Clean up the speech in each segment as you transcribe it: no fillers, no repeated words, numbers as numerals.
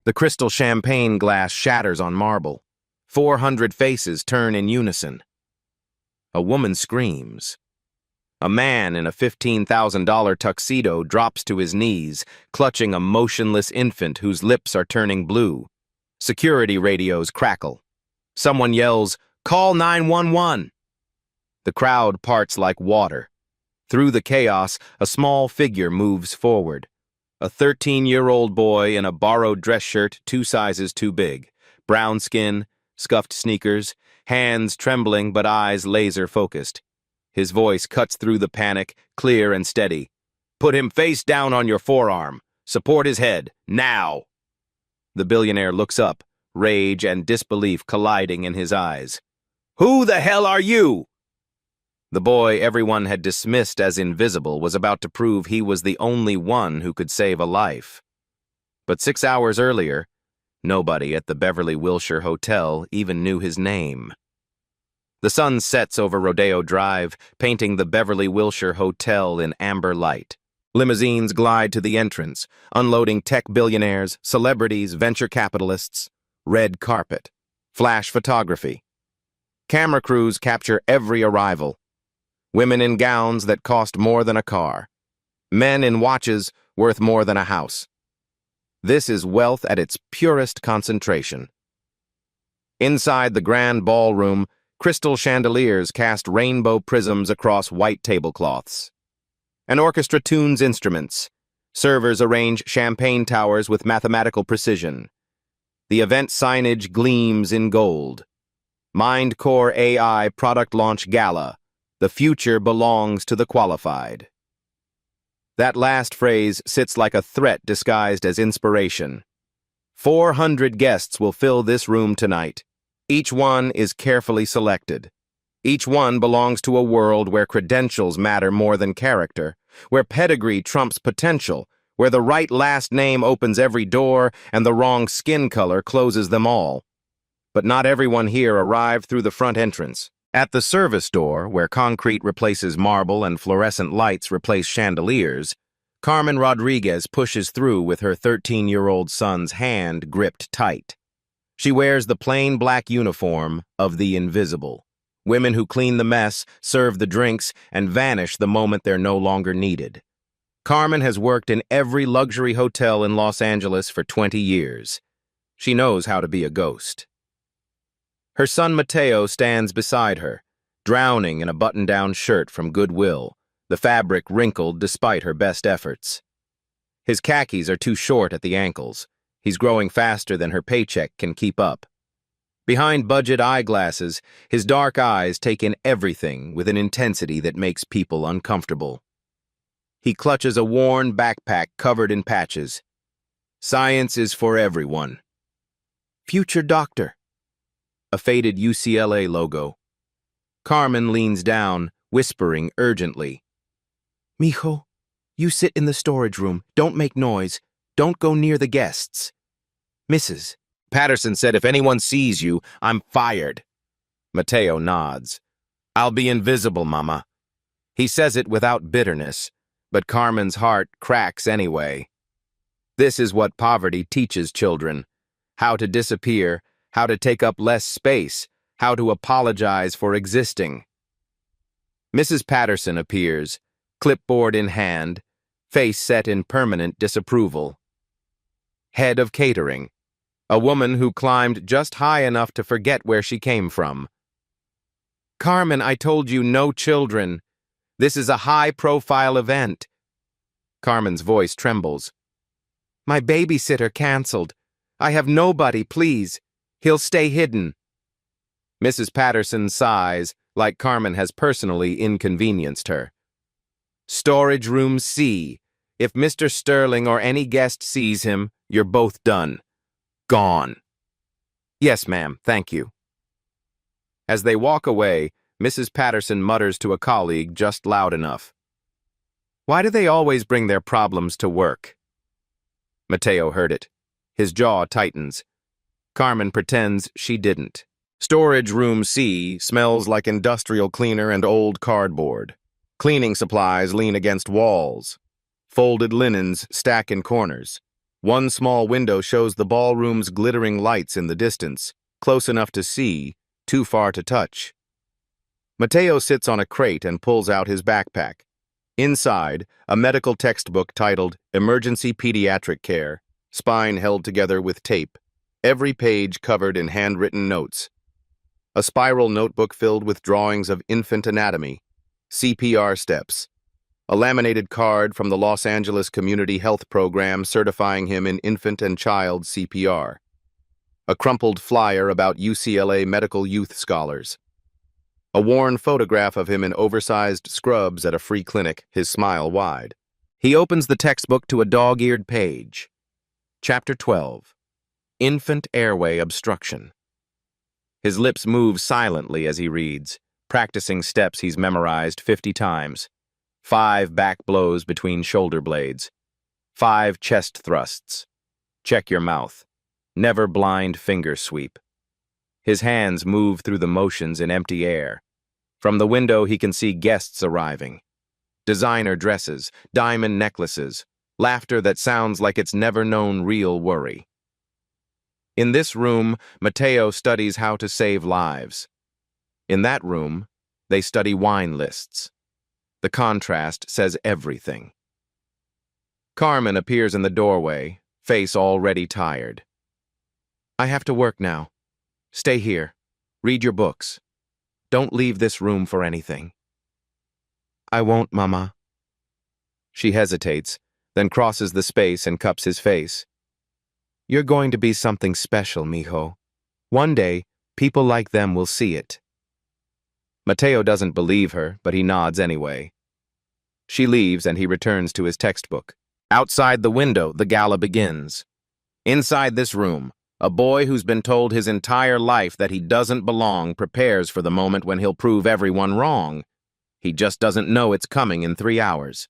The crystal champagne glass shatters on marble. 400 faces turn in unison. A woman screams. A man in a $15,000 tuxedo drops to his knees, clutching a motionless infant whose lips are turning blue. Security radios crackle. Someone yells, "Call 911!" The crowd parts like water. Through the chaos, a small figure moves forward. A 13-year-old boy in a borrowed dress shirt 2 sizes too big. Brown skin, scuffed sneakers, hands trembling but eyes laser-focused. His voice cuts through the panic, clear and steady. "Put him face down on your forearm. Support his head, now!" The billionaire looks up, rage and disbelief colliding in his eyes. "Who the hell are you?" The boy everyone had dismissed as invisible was about to prove he was the only one who could save a life. But 6 hours earlier, nobody at the Beverly Wilshire Hotel even knew his name. The sun sets over Rodeo Drive, painting the Beverly Wilshire Hotel in amber light. Limousines glide to the entrance, unloading tech billionaires, celebrities, venture capitalists. Red carpet. Flash photography. Camera crews capture every arrival. Women in gowns that cost more than a car. Men in watches worth more than a house. This is wealth at its purest concentration. Inside the grand ballroom, crystal chandeliers cast rainbow prisms across white tablecloths. An orchestra tunes instruments. Servers arrange champagne towers with mathematical precision. The event signage gleams in gold. MindCore AI product launch Gala. The future belongs to the qualified. That last phrase sits like a threat disguised as inspiration. 400 guests will fill this room tonight. Each one is carefully selected. Each one belongs to a world where credentials matter more than character, where pedigree trumps potential, where the right last name opens every door and the wrong skin color closes them all. But not everyone here arrived through the front entrance. At the service door, where concrete replaces marble and fluorescent lights replace chandeliers, Carmen Rodriguez pushes through with her 13-year-old son's hand gripped tight. She wears the plain black uniform of the invisible. Women who clean the mess, serve the drinks, and vanish the moment they're no longer needed. Carmen has worked in every luxury hotel in Los Angeles for 20 years. She knows how to be a ghost. Her son Mateo stands beside her, drowning in a button-down shirt from Goodwill, the fabric wrinkled despite her best efforts. His khakis are too short at the ankles. He's growing faster than her paycheck can keep up. Behind budget eyeglasses, his dark eyes take in everything with an intensity that makes people uncomfortable. He clutches a worn backpack covered in patches. Science is for everyone. Future doctor. A faded UCLA logo. Carmen leans down, whispering urgently. "Mijo, you sit in the storage room. Don't make noise. Don't go near the guests." "Mrs. Patterson said if anyone sees you, I'm fired." Mateo nods. "I'll be invisible, Mama." He says it without bitterness, but Carmen's heart cracks anyway. This is what poverty teaches children. How to disappear, how to take up less space, how to apologize for existing. Mrs. Patterson appears, clipboard in hand, face set in permanent disapproval. Head of catering. A woman who climbed just high enough to forget where she came from. "Carmen, I told you no children. This is a high-profile event." Carmen's voice trembles. "My babysitter canceled. I have nobody, please. He'll stay hidden." Mrs. Patterson sighs, like Carmen has personally inconvenienced her. "Storage room C. If Mr. Sterling or any guest sees him, you're both done. Gone." "Yes, ma'am, thank you." As they walk away, Mrs. Patterson mutters to a colleague just loud enough. "Why do they always bring their problems to work?" Mateo heard it. His jaw tightens. Carmen pretends she didn't. Storage room C smells like industrial cleaner and old cardboard. Cleaning supplies lean against walls. Folded linens stack in corners. One small window shows the ballroom's glittering lights in the distance, close enough to see, too far to touch. Mateo sits on a crate and pulls out his backpack. Inside, a medical textbook titled Emergency Pediatric Care, spine held together with tape, every page covered in handwritten notes. A spiral notebook filled with drawings of infant anatomy, CPR steps, a laminated card from the Los Angeles Community Health Program certifying him in infant and child CPR, a crumpled flyer about UCLA medical youth scholars, a worn photograph of him in oversized scrubs at a free clinic, his smile wide. He opens the textbook to a dog-eared page. Chapter 12. Infant Airway Obstruction. His lips move silently as he reads, practicing steps he's memorized 50 times. 5 back blows between shoulder blades. 5 chest thrusts. Check your mouth. Never blind finger sweep. His hands move through the motions in empty air. From the window he can see guests arriving. Designer dresses, diamond necklaces, laughter that sounds like it's never known real worry. In this room, Mateo studies how to save lives. In that room, they study wine lists. The contrast says everything. Carmen appears in the doorway, face already tired. I have to work now. Stay here. Read your books. Don't leave this room for anything. I won't, Mama. She hesitates, then crosses the space and cups his face. You're going to be something special, mijo. One day, people like them will see it. Mateo doesn't believe her, but he nods anyway. She leaves and he returns to his textbook. Outside the window, the gala begins. Inside this room, a boy who's been told his entire life that he doesn't belong prepares for the moment when he'll prove everyone wrong. He just doesn't know it's coming in 3 hours.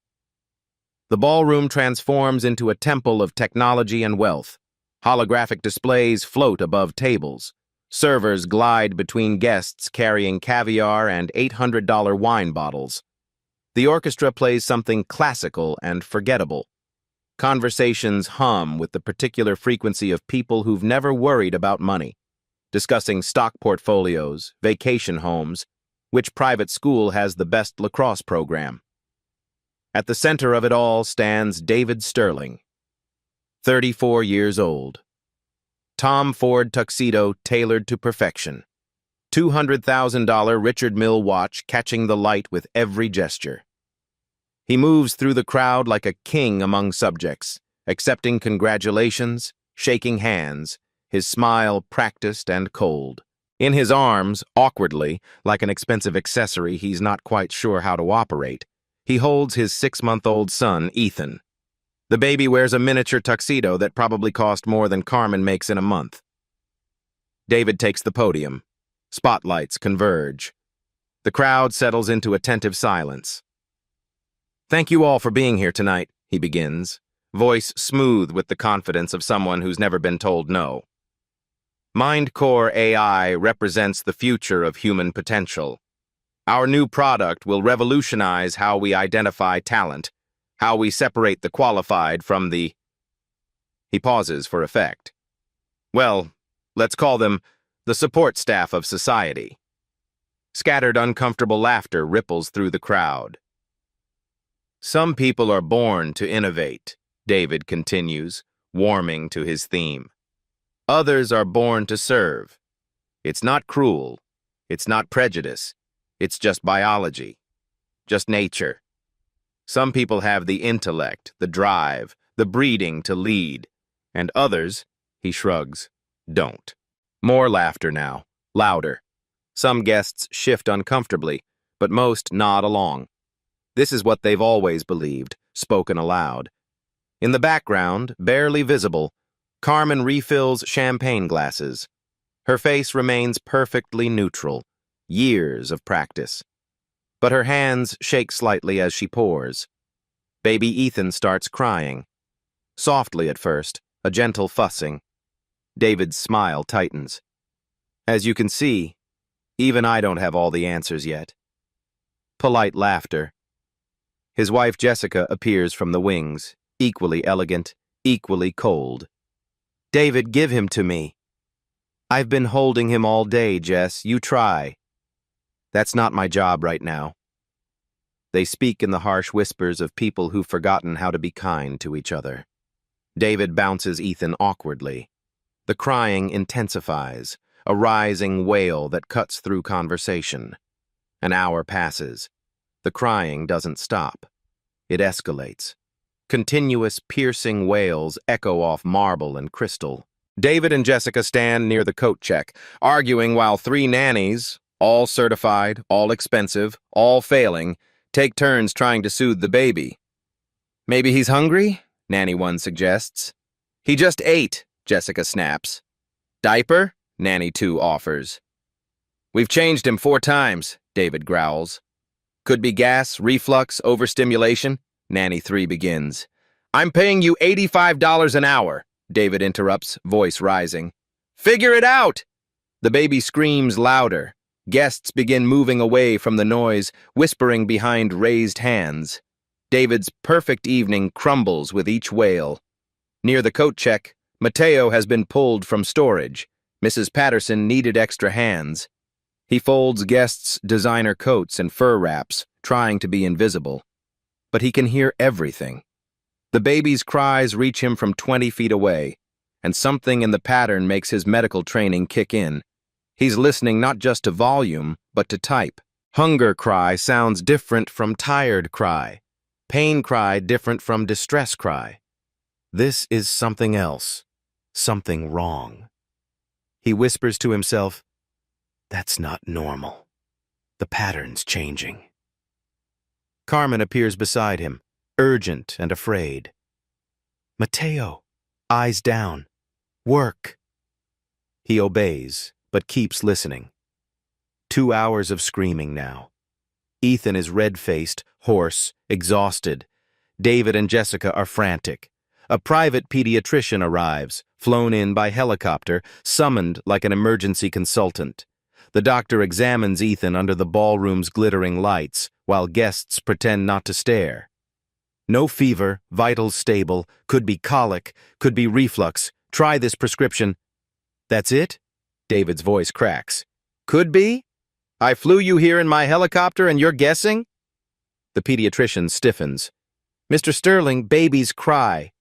The ballroom transforms into a temple of technology and wealth. Holographic displays float above tables. Servers glide between guests carrying caviar and $800 wine bottles. The orchestra plays something classical and forgettable. Conversations hum with the particular frequency of people who've never worried about money, discussing stock portfolios, vacation homes, which private school has the best lacrosse program. At the center of it all stands David Sterling, 34 years old. Tom Ford tuxedo tailored to perfection. $200,000 Richard Mille watch catching the light with every gesture. He moves through the crowd like a king among subjects, accepting congratulations, shaking hands, his smile practiced and cold. In his arms, awkwardly, like an expensive accessory he's not quite sure how to operate, he holds his 6-month-old son, Ethan. The baby wears a miniature tuxedo that probably cost more than Carmen makes in a month. David takes the podium. Spotlights converge. The crowd settles into attentive silence. Thank you all for being here tonight, he begins, voice smooth with the confidence of someone who's never been told no. MindCore AI represents the future of human potential. Our new product will revolutionize how we identify talent, how we separate the qualified from the... He pauses for effect. Well, let's call them the support staff of society. Scattered uncomfortable laughter ripples through the crowd. Some people are born to innovate, David continues, warming to his theme. Others are born to serve. It's not cruel. It's not prejudice. It's just biology. Just nature. Some people have the intellect, the drive, the breeding to lead, and others, he shrugs, don't. More laughter now, louder. Some guests shift uncomfortably, but most nod along. This is what they've always believed, spoken aloud. In the background, barely visible, Carmen refills champagne glasses. Her face remains perfectly neutral, years of practice. But her hands shake slightly as she pours. Baby Ethan starts crying. Softly at first, a gentle fussing. David's smile tightens. As you can see, even I don't have all the answers yet. Polite laughter. His wife Jessica appears from the wings, equally elegant, equally cold. "David, give him to me." "I've been holding him all day, Jess. You try." "That's not my job right now." They speak in the harsh whispers of people who've forgotten how to be kind to each other. David bounces Ethan awkwardly. The crying intensifies, a rising wail that cuts through conversation. An hour passes. The crying doesn't stop. It escalates. Continuous, piercing wails echo off marble and crystal. David and Jessica stand near the coat check, arguing while three nannies, all certified, all expensive, all failing, take turns trying to soothe the baby. "Maybe he's hungry?" Nanny 1 suggests. "He just ate," Jessica snaps. "Diaper?" Nanny 2 offers. "We've changed him 4 times, David growls. "Could be gas, reflux, overstimulation," Nanny 3 begins. "I'm paying you $85 an hour," David interrupts, voice rising. "Figure it out!" The baby screams louder. Guests begin moving away from the noise, whispering behind raised hands. David's perfect evening crumbles with each wail. Near the coat check, Mateo has been pulled from storage. Mrs. Patterson needed extra hands. He folds guests' designer coats and fur wraps, trying to be invisible. But he can hear everything. The baby's cries reach him from 20 feet away, and something in the pattern makes his medical training kick in. He's listening not just to volume, but to type. Hunger cry sounds different from tired cry. Pain cry different from distress cry. This is something else. Something wrong. He whispers to himself, "That's not normal. The pattern's changing." Carmen appears beside him, urgent and afraid. "Mateo," eyes down. "Work." He obeys, but keeps listening. 2 hours of screaming now. Ethan is red-faced, hoarse, exhausted. David and Jessica are frantic. A private pediatrician arrives, flown in by helicopter, summoned like an emergency consultant. The doctor examines Ethan under the ballroom's glittering lights, while guests pretend not to stare. "No fever, vitals stable, could be colic, could be reflux. Try this prescription." "That's it?" David's voice cracks. "Could be? I flew you here in my helicopter and you're guessing?" The pediatrician stiffens. "Mr. Sterling, babies cry.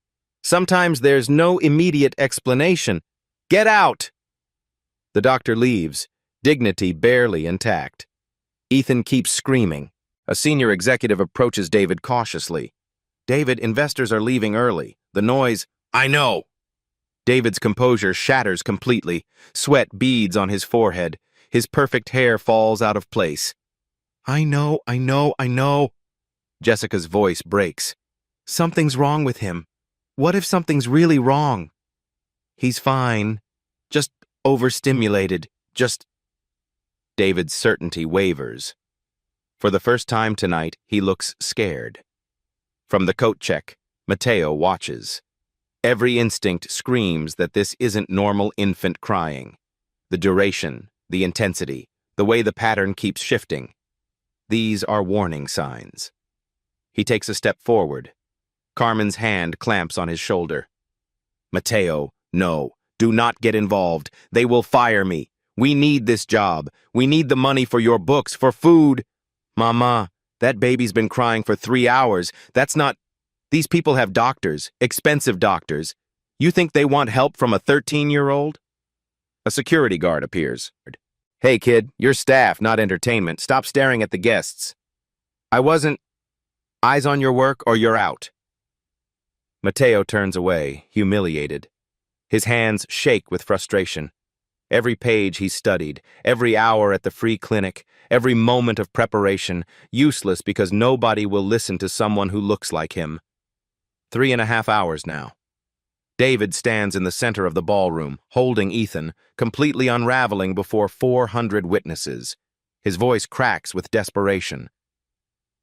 Sometimes there's no immediate explanation. Get out!" The doctor leaves, dignity barely intact. Ethan keeps screaming. A senior executive approaches David cautiously. "David, investors are leaving early. The noise—" "I know." David's composure shatters completely. Sweat beads on his forehead. His perfect hair falls out of place. I know. Jessica's voice breaks. "Something's wrong with him. What if something's really wrong?" "He's fine. Just overstimulated. Just—" David's certainty wavers. For the first time tonight, he looks scared. From the coat check, Mateo watches. Every instinct screams that this isn't normal infant crying. The duration, the intensity, the way the pattern keeps shifting. These are warning signs. He takes a step forward. Carmen's hand clamps on his shoulder. "Mateo, no, do not get involved. They will fire me. We need this job. We need the money for your books, for food." "Mama, that baby's been crying for 3 hours. That's not... These people have doctors, expensive doctors. You think they want help from a 13-year-old? A security guard appears. "Hey, kid, you're staff, not entertainment. Stop staring at the guests." "I wasn't..." "Eyes on your work or you're out." Mateo turns away, humiliated. His hands shake with frustration. Every page he studied, every hour at the free clinic, every moment of preparation, useless because nobody will listen to someone who looks like him. 3.5 hours now. David stands in the center of the ballroom, holding Ethan, completely unraveling before 400 witnesses. His voice cracks with desperation.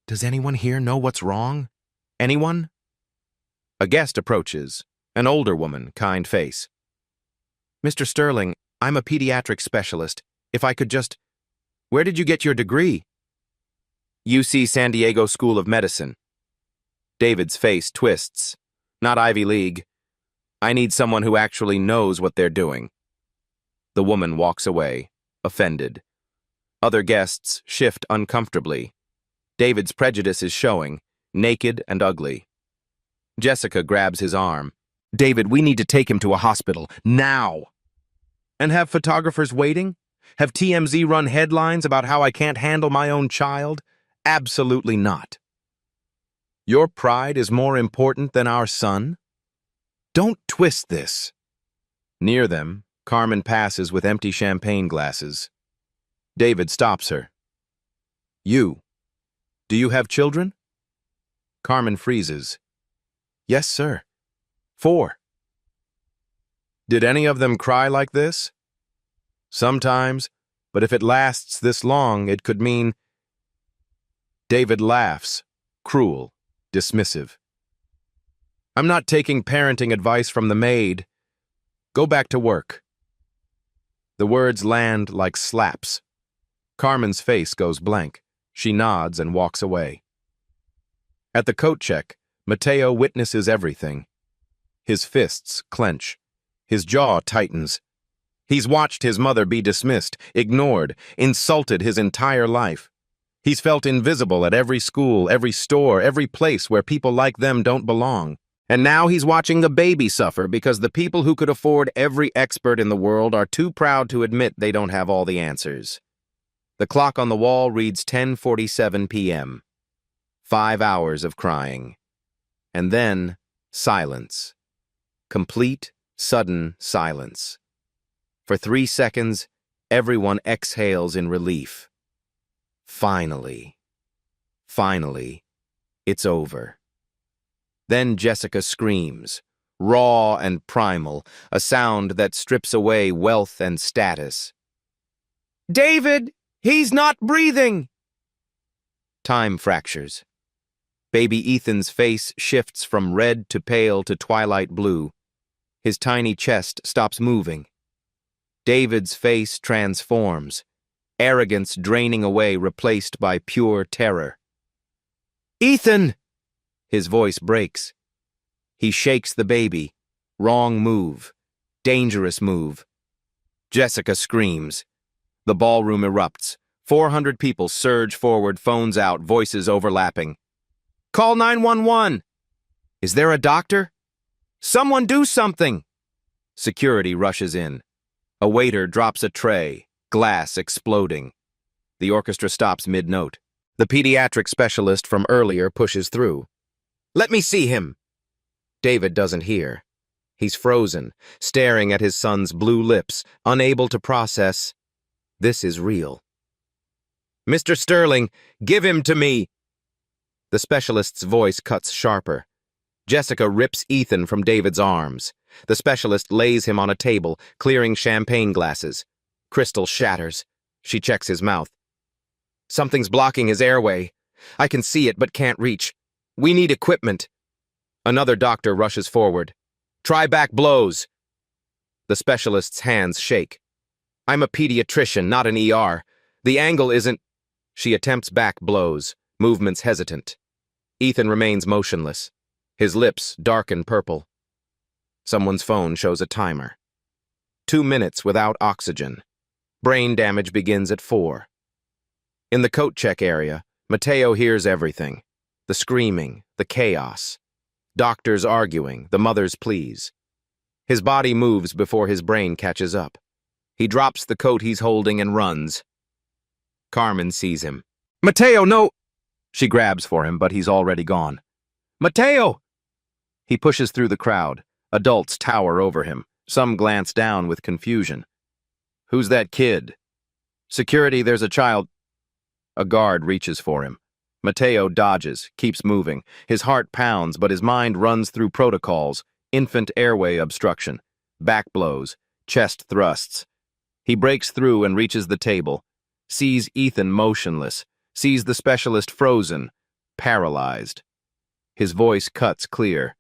"Does anyone here know what's wrong? Anyone?" A guest approaches, an older woman, kind face. "Mr. Sterling, I'm a pediatric specialist. If I could just..." "Where did you get your degree?" "UC San Diego School of Medicine." David's face twists. "Not Ivy League. I need someone who actually knows what they're doing. The woman walks away, offended. Other guests shift uncomfortably. David's prejudice is showing, naked and ugly. Jessica grabs his arm. David, we need to take him to a hospital, now. And have photographers waiting? Have TMZ run headlines about how I can't handle my own child? Absolutely not. Your pride is more important than our son? Don't twist this. Near them, Carmen passes with empty champagne glasses. David stops her. You. Do you have children? Carmen freezes. Yes, sir. 4. Did any of them cry like this? Sometimes, but if it lasts this long, it could mean... David laughs, cruel, dismissive. I'm not taking parenting advice from the maid. Go back to work. The words land like slaps. Carmen's face goes blank. She nods and walks away. At the coat check, Mateo witnesses everything. His fists clench. His jaw tightens. He's watched his mother be dismissed, ignored, insulted his entire life. He's felt invisible at every school, every store, every place where people like them don't belong. And now he's watching the baby suffer because the people who could afford every expert in the world are too proud to admit they don't have all the answers. The clock on the wall reads 10:47 p.m. 5 hours of crying. And then, silence. Complete, sudden silence. For 3 seconds, everyone exhales in relief. Finally. Finally, it's over. Then Jessica screams, raw and primal, a sound that strips away wealth and status. David, he's not breathing! Time fractures. Baby Ethan's face shifts from red to pale to twilight blue. His tiny chest stops moving. David's face transforms, arrogance draining away, replaced by pure terror. Ethan! His voice breaks. He shakes the baby. Wrong move. Dangerous move. Jessica screams. The ballroom erupts. 400 people surge forward, phones out, voices overlapping. Call 911! Is there a doctor? Someone do something! Security rushes in. A waiter drops a tray, glass exploding. The orchestra stops mid-note. The pediatric specialist from earlier pushes through. Let me see him! David doesn't hear. He's frozen, staring at his son's blue lips, unable to process. This is real. Mr. Sterling, give him to me! The specialist's voice cuts sharper. Jessica rips Ethan from David's arms. The specialist lays him on a table, clearing champagne glasses. Crystal shatters. She checks his mouth. Something's blocking his airway. I can see it but can't reach. We need equipment. Another doctor rushes forward. Try back blows. The specialist's hands shake. I'm a pediatrician, not an ER. The angle isn't... She attempts back blows, movements hesitant. Ethan remains motionless. His lips darken purple. Someone's phone shows a timer. 2 minutes without oxygen. Brain damage begins at 4. In the coat check area, Mateo hears everything. The screaming, the chaos. Doctors arguing, the mother's pleas. His body moves before his brain catches up. He drops the coat he's holding and runs. Carmen sees him. Mateo, no! She grabs for him, but he's already gone. Mateo! He pushes through the crowd. Adults tower over him. Some glance down with confusion. Who's that kid? Security, there's a child. A guard reaches for him. Mateo dodges, keeps moving. His heart pounds, but his mind runs through protocols. Infant airway obstruction. Back blows. Chest thrusts. He breaks through and reaches the table. Sees Ethan motionless. Sees the specialist frozen. Paralyzed. His voice cuts clear.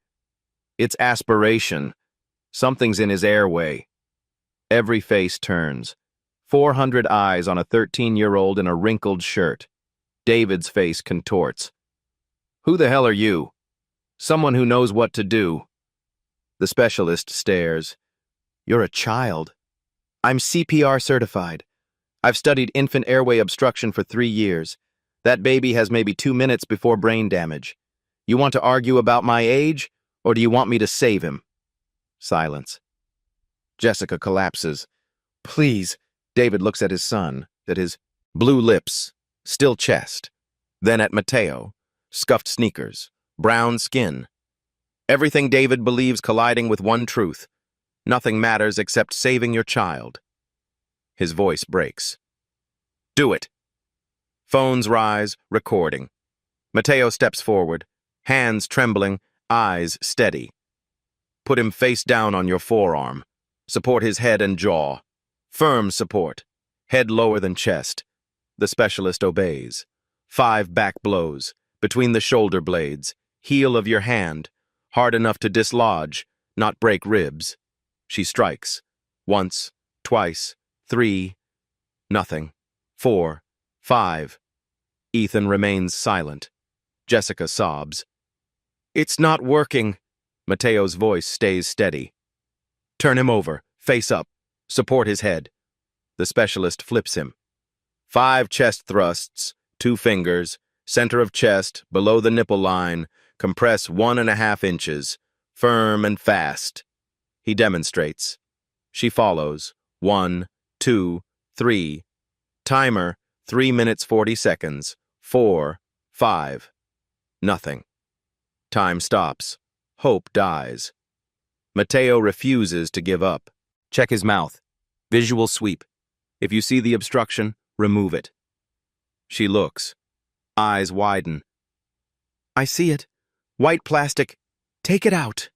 It's aspiration. Something's in his airway. Every face turns. 400 eyes on a 13-year-old in a wrinkled shirt. David's face contorts. Who the hell are you? Someone who knows what to do. The specialist stares. You're a child. I'm CPR certified. I've studied infant airway obstruction for 3 years. That baby has maybe 2 minutes before brain damage. You want to argue about my age, or do you want me to save him? Silence. Jessica collapses. Please. David looks at his son, at his blue lips, still chest, then at Mateo, scuffed sneakers, brown skin. Everything David believes colliding with one truth. Nothing matters except saving your child. His voice breaks. Do it. Phones rise, recording. Mateo steps forward, hands trembling, eyes steady. Put him face down on your forearm. Support his head and jaw. Firm support. Head lower than chest. The specialist obeys. 5 back blows, between the shoulder blades, heel of your hand, hard enough to dislodge, not break ribs. She strikes. Once, twice, 3. Nothing. 4, 5. Ethan remains silent. Jessica sobs. It's not working. Mateo's voice stays steady. Turn him over, face up, support his head. The specialist flips him. 5 chest thrusts, 2 fingers, center of chest, below the nipple line, compress 1.5 inches, firm and fast. He demonstrates. She follows. 1, 2, 3. Timer, 3 minutes 40 seconds. 4, 5. Nothing. Time stops. Hope dies. Mateo refuses to give up. Check his mouth. Visual sweep. If you see the obstruction, remove it. She looks. Eyes widen. I see it. White plastic. Take it out.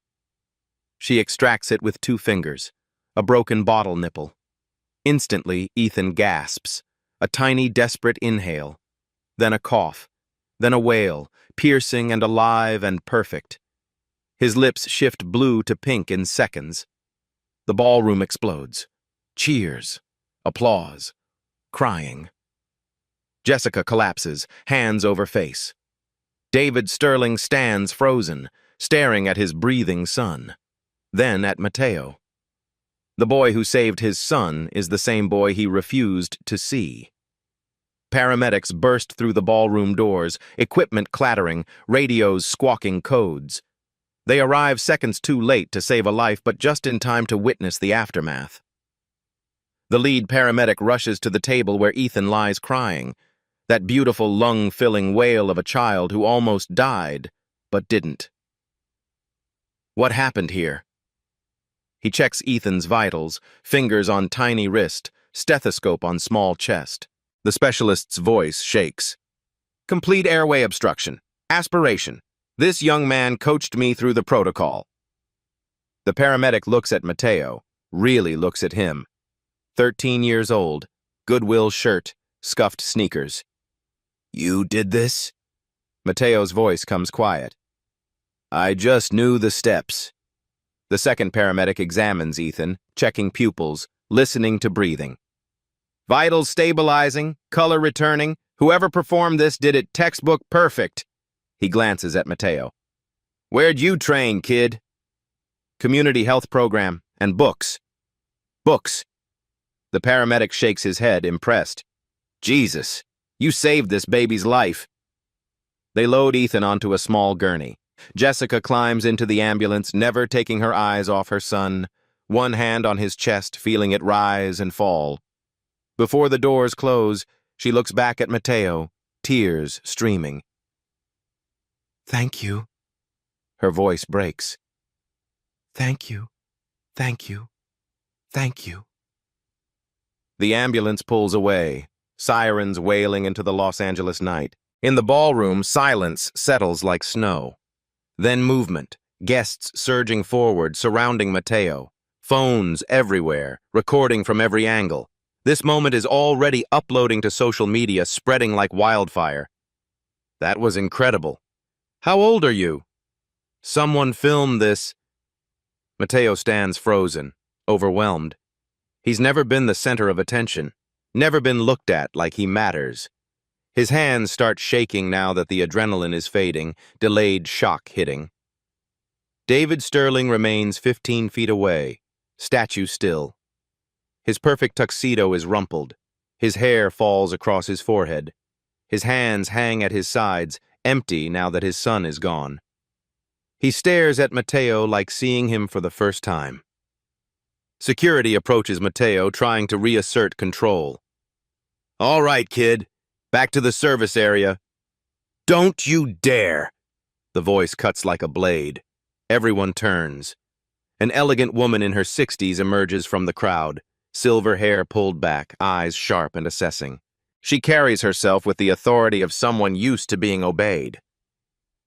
She extracts it with 2 fingers. A broken bottle nipple. Instantly, Ethan gasps. A tiny, desperate inhale. Then a cough. Then a wail, piercing and alive and perfect. His lips shift blue to pink in seconds. The ballroom explodes. Cheers. Applause. Crying. Jessica collapses, hands over face. David Sterling stands frozen, staring at his breathing son. Then at Mateo. The boy who saved his son is the same boy he refused to see. Paramedics burst through the ballroom doors, equipment clattering, radios squawking codes. They arrive seconds too late to save a life, but just in time to witness the aftermath. The lead paramedic rushes to the table where Ethan lies crying, that beautiful lung-filling wail of a child who almost died, but didn't. What happened here? He checks Ethan's vitals, fingers on tiny wrist, stethoscope on small chest. The specialist's voice shakes. Complete airway obstruction. Aspiration. This young man coached me through the protocol. The paramedic looks at Mateo, really looks at him. 13 years old, Goodwill shirt, scuffed sneakers. You did this? Mateo's voice comes quiet. I just knew the steps. The second paramedic examines Ethan, checking pupils, listening to breathing. Vitals stabilizing, color returning. Whoever performed this did it textbook perfect. He glances at Mateo. Where'd you train, kid? Community health program and books. Books. The paramedic shakes his head, impressed. Jesus, you saved this baby's life. They load Ethan onto a small gurney. Jessica climbs into the ambulance, never taking her eyes off her son, one hand on his chest, feeling it rise and fall. Before the doors close, she looks back at Mateo, tears streaming. Thank you. Her voice breaks. Thank you. Thank you. Thank you. The ambulance pulls away, sirens wailing into the Los Angeles night. In the ballroom, silence settles like snow. Then movement, guests surging forward, surrounding Mateo. Phones everywhere, recording from every angle. This moment is already uploading to social media, spreading like wildfire. That was incredible. How old are you? Someone filmed this. Mateo stands frozen, overwhelmed. He's never been the center of attention, never been looked at like he matters. His hands start shaking now that the adrenaline is fading, delayed shock hitting. David Sterling remains 15 feet away, statue still. His perfect tuxedo is rumpled. His hair falls across his forehead. His hands hang at his sides, empty now that his son is gone. He stares at Mateo like seeing him for the first time. Security approaches Mateo, trying to reassert control. "All right, kid. Back to the service area." "Don't you dare!" The voice cuts like a blade. Everyone turns. An elegant woman in her 60s emerges from the crowd, silver hair pulled back, eyes sharp and assessing. She carries herself with the authority of someone used to being obeyed.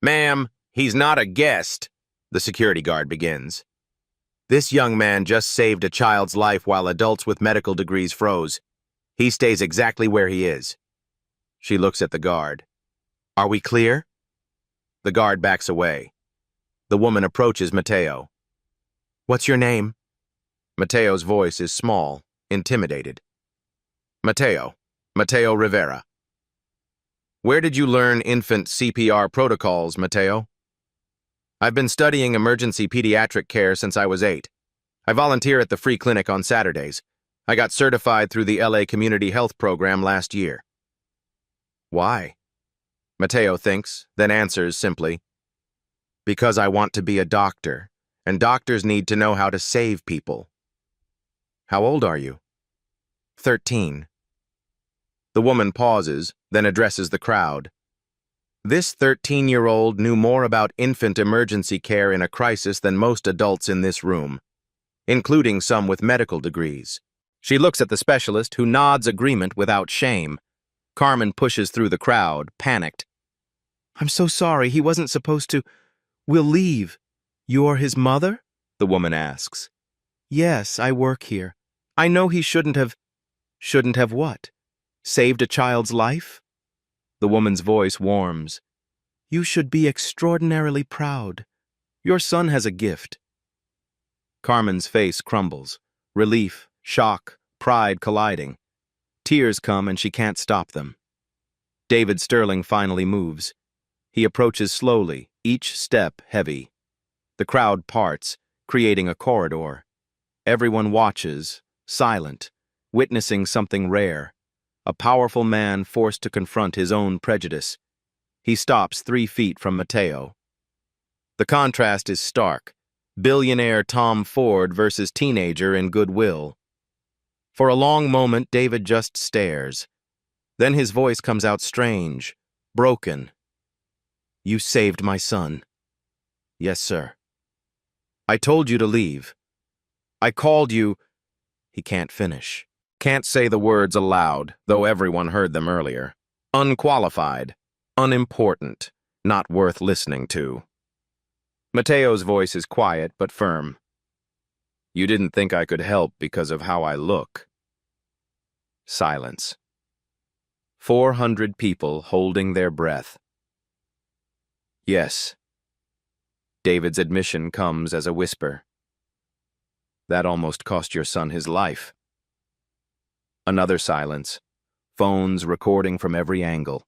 "Ma'am, he's not a guest," the security guard begins. "This young man just saved a child's life while adults with medical degrees froze. He stays exactly where he is." She looks at the guard. "Are we clear?" The guard backs away. The woman approaches Mateo. "What's your name?" Mateo's voice is small, intimidated. Mateo Rivera." "Where did you learn infant CPR protocols, Mateo?" "I've been studying emergency pediatric care since I was 8. I volunteer at the free clinic on Saturdays. I got certified through the LA Community Health Program last year." "Why?" Mateo thinks, then answers simply, "Because I want to be a doctor, and doctors need to know how to save people." "How old are you?" 13. The woman pauses, then addresses the crowd. This 13-year-old knew more about infant emergency care in a crisis than most adults in this room, including some with medical degrees. She looks at the specialist, who nods agreement without shame. Carmen pushes through the crowd, panicked. "I'm so sorry, he wasn't supposed to. We'll leave." "You're his mother?" the woman asks. "Yes, I work here. I know he shouldn't have..." "Shouldn't have what? Saved a child's life?" The woman's voice warms. "You should be extraordinarily proud. Your son has a gift." Carmen's face crumbles. Relief, shock, pride colliding. Tears come and she can't stop them. David Sterling finally moves. He approaches slowly, each step heavy. The crowd parts, creating a corridor. Everyone watches, silent, witnessing something rare. A powerful man forced to confront his own prejudice. He stops 3 feet from Mateo. The contrast is stark. Billionaire Tom Ford versus teenager in Goodwill. For a long moment, David just stares. Then his voice comes out strange, broken. "You saved my son." "Yes, sir." "I told you to leave. I called you..." He can't finish. Can't say the words aloud, though everyone heard them earlier. Unqualified, unimportant, not worth listening to. Mateo's voice is quiet but firm. "You didn't think I could help because of how I look." Silence. 400 people holding their breath. "Yes." David's admission comes as a whisper. "That almost cost your son his life." Another silence. Phones recording from every angle.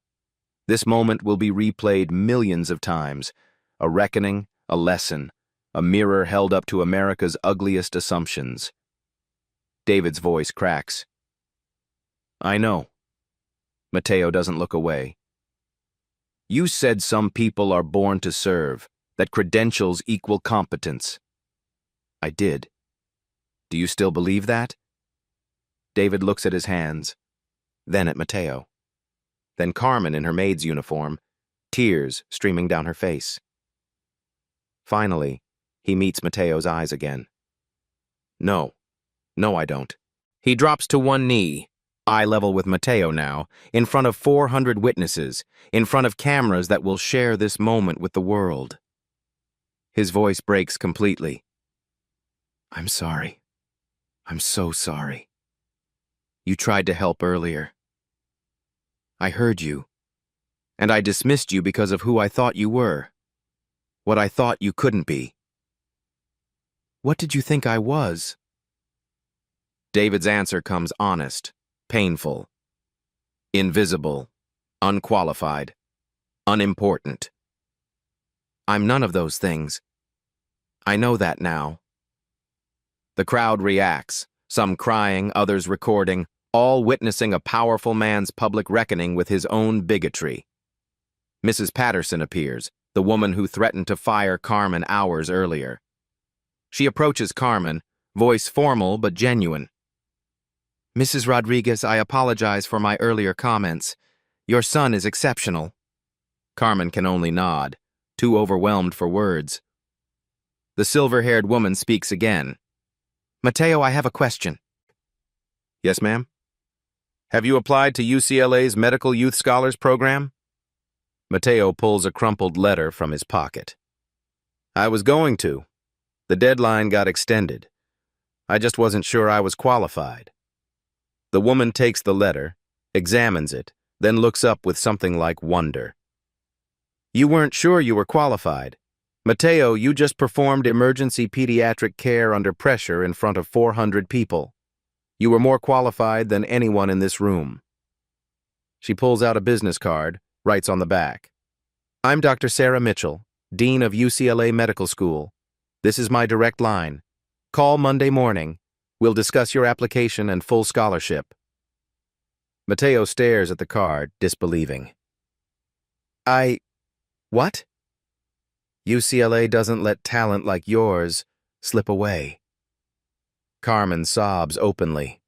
This moment will be replayed millions of times. A reckoning, a lesson, a mirror held up to America's ugliest assumptions. David's voice cracks. "I know." Mateo doesn't look away. "You said some people are born to serve, that credentials equal competence." "I did. Do you still believe that?" David looks at his hands, then at Mateo. Then Carmen in her maid's uniform, tears streaming down her face. Finally, he meets Mateo's eyes again. No, I don't." He drops to one knee, eye level with Mateo now, in front of 400 witnesses, in front of cameras that will share this moment with the world. His voice breaks completely. "I'm sorry. I'm so sorry. You tried to help earlier. I heard you, and I dismissed you because of who I thought you were, what I thought you couldn't be." "What did you think I was?" David's answer comes honest, painful, invisible, unqualified, unimportant. "I'm none of those things." I know that now. The crowd reacts, some crying, others recording, all witnessing a powerful man's public reckoning with his own bigotry. Mrs. Patterson appears, the woman who threatened to fire Carmen hours earlier. She approaches Carmen, voice formal but genuine. Mrs. Rodriguez, I apologize for my earlier comments. Your son is exceptional. Carmen can only nod, too overwhelmed for words. The silver-haired woman speaks again. Mateo, I have a question. Yes, ma'am? Have you applied to UCLA's Medical Youth Scholars Program? Mateo pulls a crumpled letter from his pocket. I was going to. The deadline got extended. I just wasn't sure I was qualified. The woman takes the letter, examines it, then looks up with something like wonder. You weren't sure you were qualified. Mateo, you just performed emergency pediatric care under pressure in front of 400 people. You were more qualified than anyone in this room. She pulls out a business card, writes on the back. I'm Dr. Sarah Mitchell, Dean of UCLA Medical School. This is my direct line. Call Monday morning. We'll discuss your application and full scholarship. Mateo stares at the card, disbelieving. What? UCLA doesn't let talent like yours slip away. Carmen sobs openly.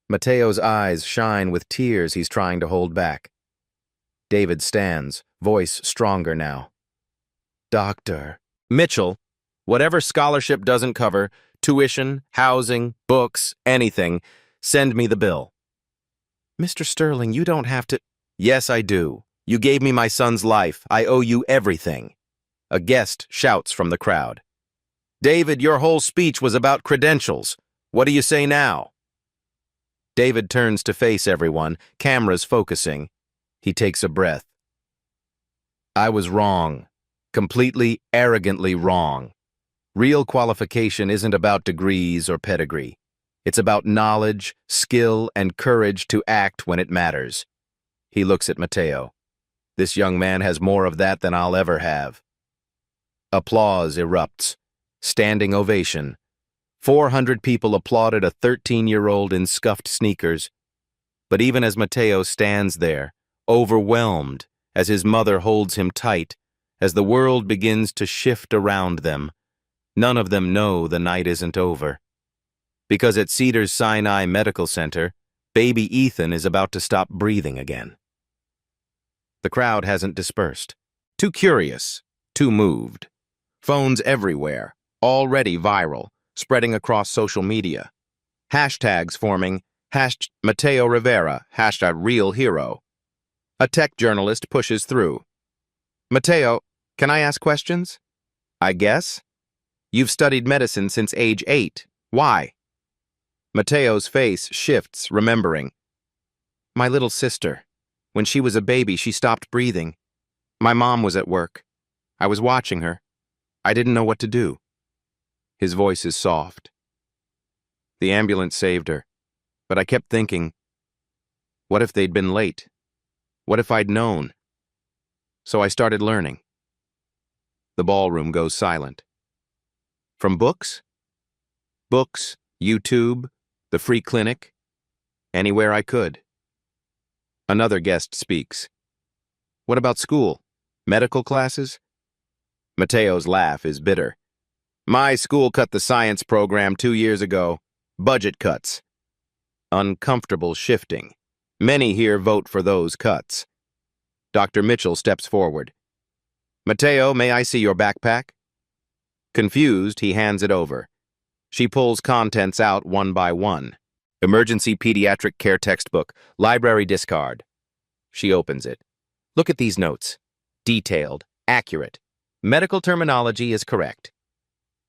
Mateo's eyes shine with tears he's trying to hold back. David stands, voice stronger now. Dr. Mitchell, whatever scholarship doesn't cover, tuition, housing, books, anything, send me the bill. Mr. Sterling, you don't have to... Yes, I do. You gave me my son's life. I owe you everything. A guest shouts from the crowd. David, your whole speech was about credentials. What do you say now? David turns to face everyone, cameras focusing. He takes a breath. I was wrong. Completely, arrogantly wrong. Real qualification isn't about degrees or pedigree. It's about knowledge, skill, and courage to act when it matters. He looks at Mateo. This young man has more of that than I'll ever have. Applause erupts. Standing ovation. 400 people applauded a 13-year-old in scuffed sneakers. But even as Mateo stands there, overwhelmed, as his mother holds him tight, as the world begins to shift around them, none of them know the night isn't over. Because at Cedars-Sinai Medical Center, baby Ethan is about to stop breathing again. The crowd hasn't dispersed. Too curious, too moved. Phones everywhere, already viral, spreading across social media. Hashtags forming, #Mateo Rivera, #RealHero. A tech journalist pushes through. Mateo, can I ask questions? I guess. You've studied medicine since age 8. Why? Mateo's face shifts, remembering. My little sister. When she was a baby, she stopped breathing. My mom was at work. I was watching her. I didn't know what to do. His voice is soft. The ambulance saved her, but I kept thinking, what if they'd been late? What if I'd known? So I started learning. The ballroom goes silent. From books? Books, YouTube, the free clinic, anywhere I could. Another guest speaks. What about school? Medical classes? Mateo's laugh is bitter. My school cut the science program 2 years ago. Budget cuts. Uncomfortable shifting. Many here vote for those cuts. Dr. Mitchell steps forward. Mateo, may I see your backpack? Confused, he hands it over. She pulls contents out one by one. Emergency pediatric care textbook, library discard. She opens it. Look at these notes. Detailed, accurate. Medical terminology is correct.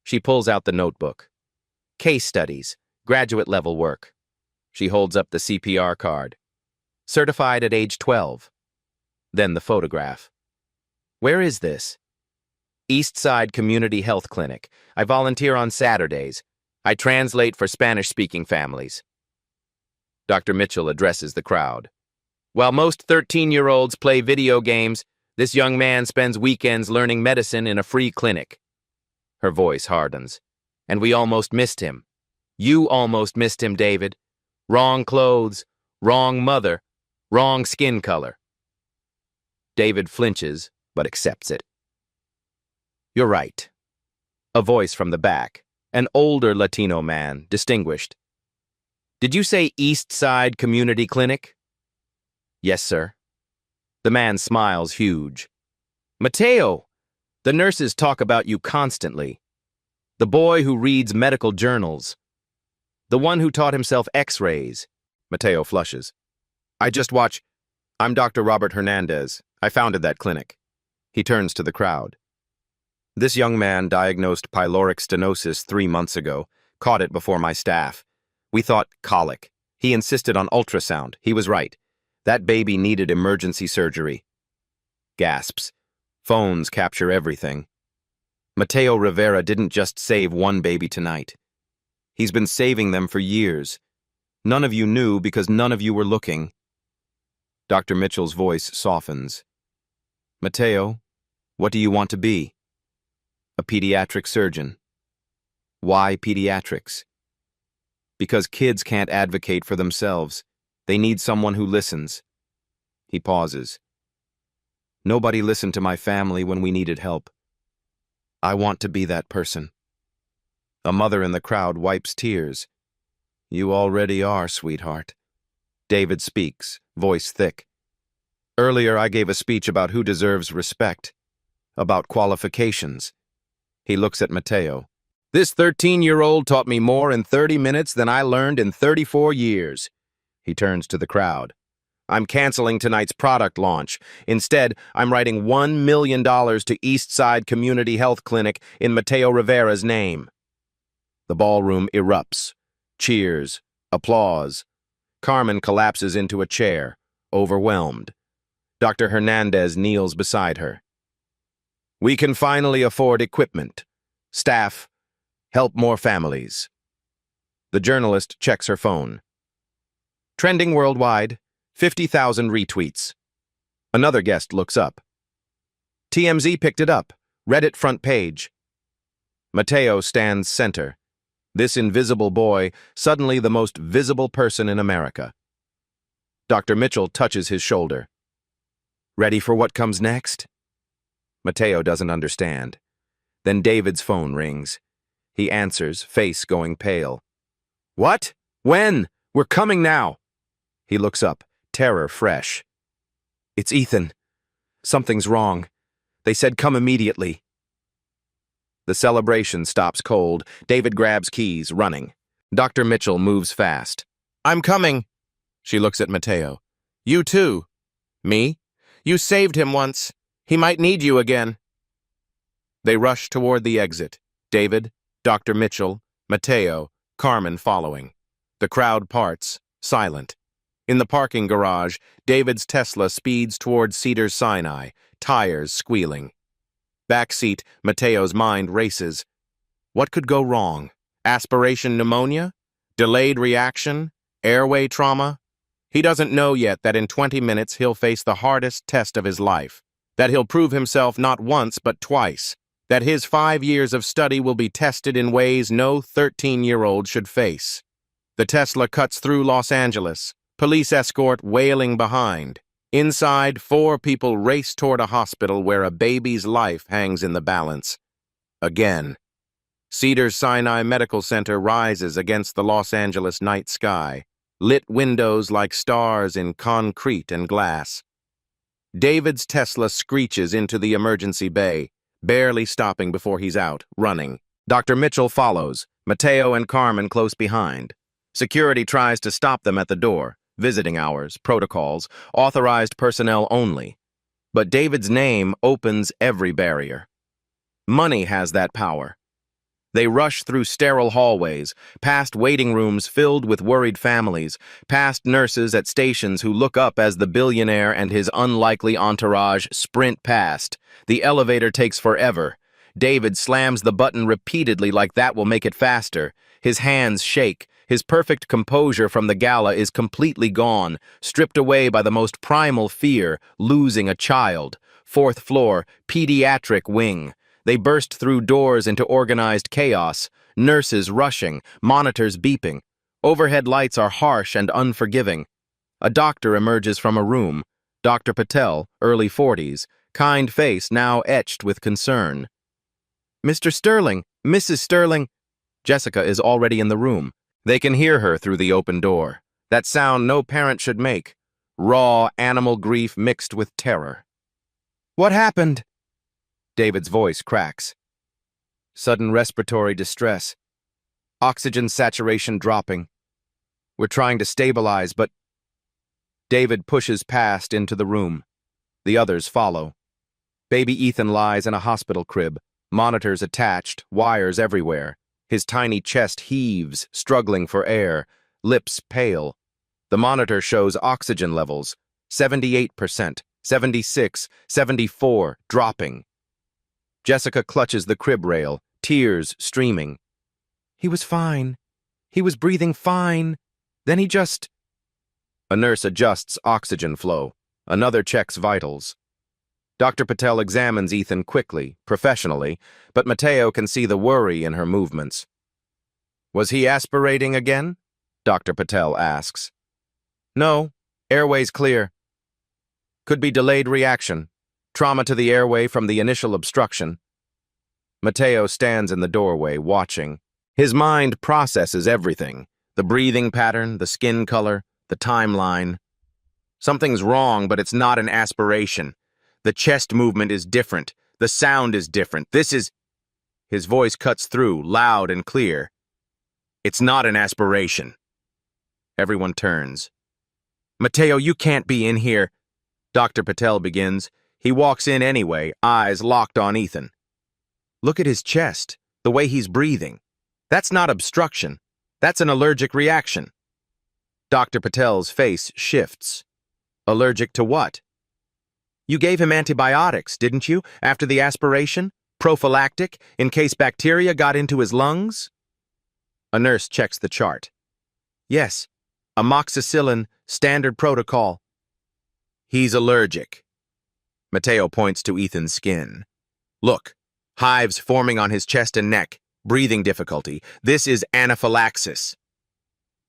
She pulls out the notebook. Case studies, graduate level work. She holds up the CPR card. Certified at age 12. Then the photograph. Where is this? Eastside Community Health Clinic. I volunteer on Saturdays. I translate for Spanish-speaking families. Dr. Mitchell addresses the crowd. While most 13-year-olds play video games, this young man spends weekends learning medicine in a free clinic. Her voice hardens. And we almost missed him. You almost missed him, David. Wrong clothes, wrong mother, wrong skin color. David flinches, but accepts it. You're right. A voice from the back, an older Latino man, distinguished. Did you say East Side Community Clinic? Yes, sir. The man smiles huge. Mateo, the nurses talk about you constantly. The boy who reads medical journals. The one who taught himself x-rays. Mateo flushes. I just watch. I'm Dr. Robert Hernandez. I founded that clinic. He turns to the crowd. This young man diagnosed pyloric stenosis 3 months ago, caught it before my staff. We thought colic. He insisted on ultrasound. He was right. That baby needed emergency surgery. Gasps. Phones capture everything. Mateo Rivera didn't just save one baby tonight. He's been saving them for years. None of you knew because none of you were looking. Dr. Mitchell's voice softens. Mateo, what do you want to be? A pediatric surgeon. Why pediatrics? Because kids can't advocate for themselves. They need someone who listens. He pauses. Nobody listened to my family when we needed help. I want to be that person. A mother in the crowd wipes tears. You already are, sweetheart. David speaks, voice thick. Earlier I gave a speech about who deserves respect, about qualifications. He looks at Mateo. This 13-year-old taught me more in 30 minutes than I learned in 34 years. He turns to the crowd. I'm canceling tonight's product launch. Instead, I'm writing $1 million to Eastside Community Health Clinic in Mateo Rivera's name. The ballroom erupts. Cheers. Applause. Carmen collapses into a chair, overwhelmed. Dr. Hernandez kneels beside her. We can finally afford equipment, staff, help more families. The journalist checks her phone. Trending worldwide, 50,000 retweets. Another guest looks up. TMZ picked it up, Reddit front page. Mateo stands center. This invisible boy, suddenly the most visible person in America. Dr. Mitchell touches his shoulder. Ready for what comes next? Mateo doesn't understand. Then David's phone rings. He answers, face going pale. What? When? We're coming now. He looks up, terror fresh. It's Ethan. Something's wrong. They said come immediately. The celebration stops cold. David grabs keys, running. Dr. Mitchell moves fast. I'm coming. She looks at Mateo. You too. Me? You saved him once. He might need you again. They rush toward the exit. David, Dr. Mitchell, Mateo, Carmen following. The crowd parts, silent. In the parking garage, David's Tesla speeds toward Cedars-Sinai, tires squealing. Backseat, Mateo's mind races. What could go wrong? Aspiration pneumonia? Delayed reaction? Airway trauma? He doesn't know yet that in 20 minutes he'll face the hardest test of his life, that he'll prove himself not once but twice, that his 5 years of study will be tested in ways no 13-year-old should face. The Tesla cuts through Los Angeles, police escort wailing behind. Inside, 4 people race toward a hospital where a baby's life hangs in the balance. Again. Cedars-Sinai Medical Center rises against the Los Angeles night sky, lit windows like stars in concrete and glass. David's Tesla screeches into the emergency bay, barely stopping before he's out, running. Dr. Mitchell follows, Mateo and Carmen close behind. Security tries to stop them at the door. Visiting hours, protocols, authorized personnel only. But David's name opens every barrier. Money has that power. They rush through sterile hallways, past waiting rooms filled with worried families, past nurses at stations who look up as the billionaire and his unlikely entourage sprint past. The elevator takes forever. David slams the button repeatedly like that will make it faster. His hands shake. His perfect composure from the Gala is completely gone, stripped away by the most primal fear, losing a child. 4th floor, pediatric wing. They burst through doors into organized chaos, nurses rushing, monitors beeping. Overhead lights are harsh and unforgiving. A doctor emerges from a room. Dr. Patel, early 40s, kind face now etched with concern. "Mr. Sterling, Mrs. Sterling." Jessica is already in the room. They can hear her through the open door. That sound no parent should make. Raw animal grief mixed with terror. "What happened?" David's voice cracks. "Sudden respiratory distress. Oxygen saturation dropping. We're trying to stabilize, but..." David pushes past into the room. The others follow. Baby Ethan lies in a hospital crib, monitors attached, wires everywhere. His tiny chest heaves, struggling for air, lips pale. The monitor shows oxygen levels, 78%, 76, 74, dropping. Jessica clutches the crib rail, tears streaming. "He was fine. He was breathing fine. Then he just..." A nurse adjusts oxygen flow. Another checks vitals. Dr. Patel examines Ethan quickly, professionally, but Mateo can see the worry in her movements. "Was he aspirating again?" Dr. Patel asks. "No, airway's clear. Could be delayed reaction, trauma to the airway from the initial obstruction." Mateo stands in the doorway, watching. His mind processes everything: the breathing pattern, the skin color, the timeline. Something's wrong, but it's not an aspiration. The chest movement is different. The sound is different. This is... His voice cuts through, loud and clear. "It's not an aspiration." Everyone turns. "Mateo, you can't be in here." Dr. Patel begins. He walks in anyway, eyes locked on Ethan. "Look at his chest, the way he's breathing. That's not obstruction. That's an allergic reaction." Dr. Patel's face shifts. "Allergic to what?" "You gave him antibiotics, didn't you, after the aspiration? Prophylactic, in case bacteria got into his lungs?" A nurse checks the chart. "Yes, amoxicillin, standard protocol." "He's allergic." Mateo points to Ethan's skin. "Look, hives forming on his chest and neck, breathing difficulty. This is anaphylaxis."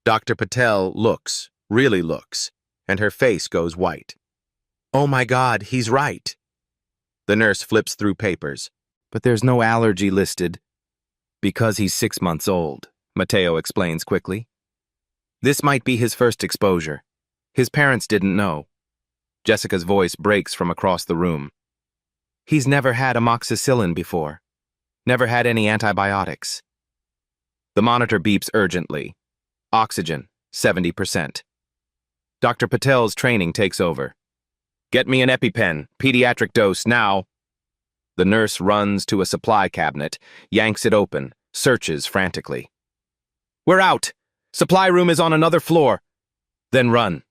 Dr. Patel looks, really looks, and her face goes white. "Oh my God, he's right." The nurse flips through papers. "But there's no allergy listed." "Because he's 6 months old," Mateo explains quickly. "This might be his first exposure. His parents didn't know." Jessica's voice breaks from across the room. "He's never had amoxicillin before. Never had any antibiotics." The monitor beeps urgently. Oxygen, 70%. Dr. Patel's training takes over. "Get me an EpiPen, pediatric dose, now." The nurse runs to a supply cabinet, yanks it open, searches frantically. "We're out! Supply room is on another floor." "Then run."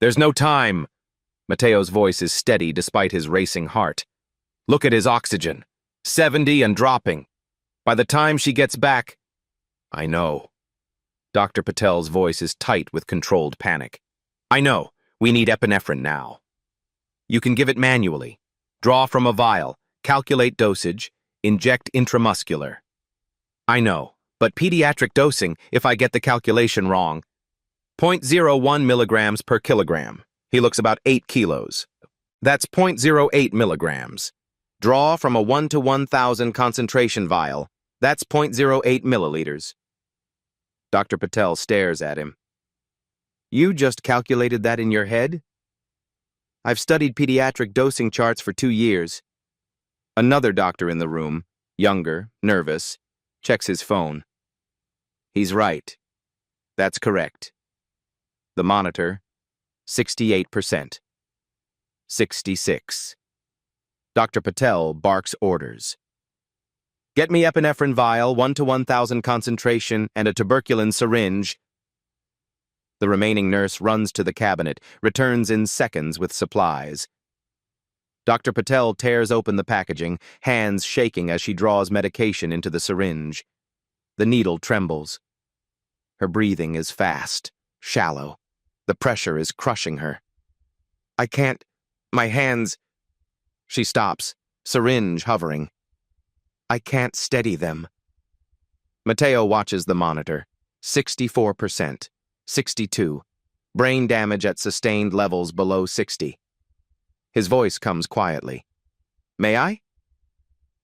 "There's no time." Mateo's voice is steady despite his racing heart. "Look at his oxygen. 70 and dropping. By the time she gets back..." "I know." Dr. Patel's voice is tight with controlled panic. "I know. We need epinephrine now. You can give it manually. Draw from a vial, calculate dosage, inject intramuscular." "I know, but pediatric dosing, if I get the calculation wrong..." 0.01 milligrams per kilogram. He looks about 8 kilos. That's 0.08 milligrams. Draw from a 1 to 1,000 concentration vial. That's 0.08 milliliters. Dr. Patel stares at him. "You just calculated that in your head?" "I've studied pediatric dosing charts for 2 years. Another doctor in the room, younger, nervous, checks his phone. "He's right. That's correct." The monitor, 68%. 66. Dr. Patel barks orders. "Get me epinephrine vial, 1 to 1,000 concentration, and a tuberculin syringe." The remaining nurse runs to the cabinet, returns in seconds with supplies. Dr. Patel tears open the packaging, hands shaking as she draws medication into the syringe. The needle trembles. Her breathing is fast, shallow. The pressure is crushing her. "I can't... my hands..." She stops, syringe hovering. I can't steady them. Mateo watches the monitor. 64%. 62. Brain damage at sustained levels below 60. His voice comes quietly. May I?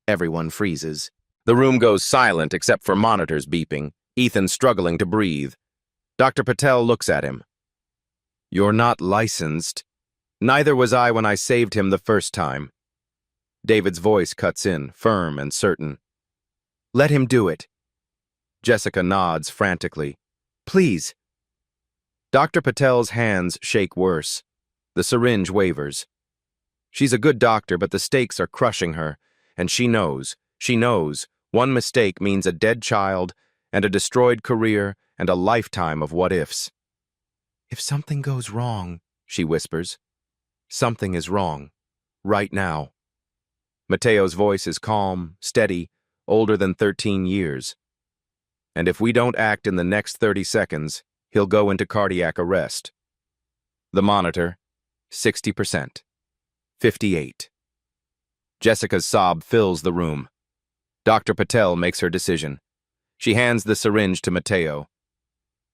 Everyone freezes. The room goes silent except for monitors beeping, Ethan struggling to breathe. Dr. Patel looks at him. You're not licensed. Neither was I when I saved him the first time. David's voice cuts in, firm and certain. Let him do it. Jessica nods frantically. Please. Dr. Patel's hands shake worse. The syringe wavers. She's a good doctor, but the stakes are crushing her, and she knows, one mistake means a dead child and a destroyed career and a lifetime of what-ifs. If something goes wrong, she whispers. Something is wrong. Right now. Mateo's voice is calm, steady, older than 13 years. And if we don't act in the next 30 seconds, he'll go into cardiac arrest. The monitor, 60%. 58. Jessica's sob fills the room. Dr. Patel makes her decision. She hands the syringe to Mateo.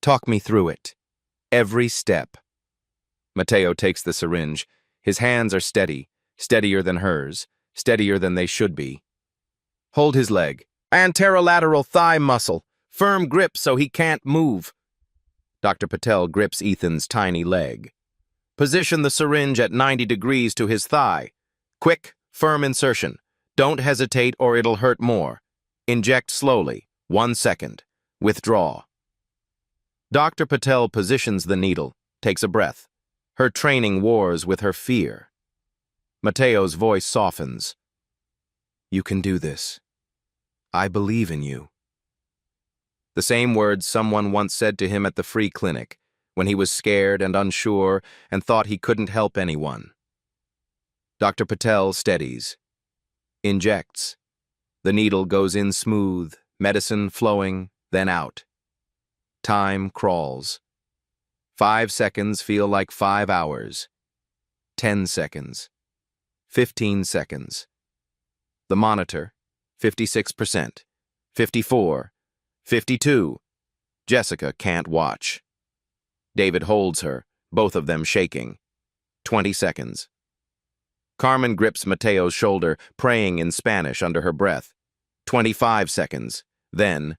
Talk me through it. Every step. Mateo takes the syringe. His hands are steady, steadier than hers, steadier than they should be. Hold his leg. Anterolateral thigh muscle. Firm grip so he can't move. Dr. Patel grips Ethan's tiny leg. Position the syringe at 90 degrees to his thigh. Quick, firm insertion. Don't hesitate or it'll hurt more. Inject slowly. 1 second. Withdraw. Dr. Patel positions the needle, takes a breath. Her training wars with her fear. Mateo's voice softens. You can do this. I believe in you. The same words someone once said to him at the free clinic, when he was scared and unsure and thought he couldn't help anyone. Dr. Patel steadies. Injects. The needle goes in smooth, medicine flowing, then out. Time crawls. 5 seconds feel like 5 hours. 10 seconds. 15 seconds. The monitor, 56%. 54. 52. Jessica can't watch. David holds her, both of them shaking. 20 seconds. Carmen grips Mateo's shoulder, praying in Spanish under her breath. 25 seconds. Then,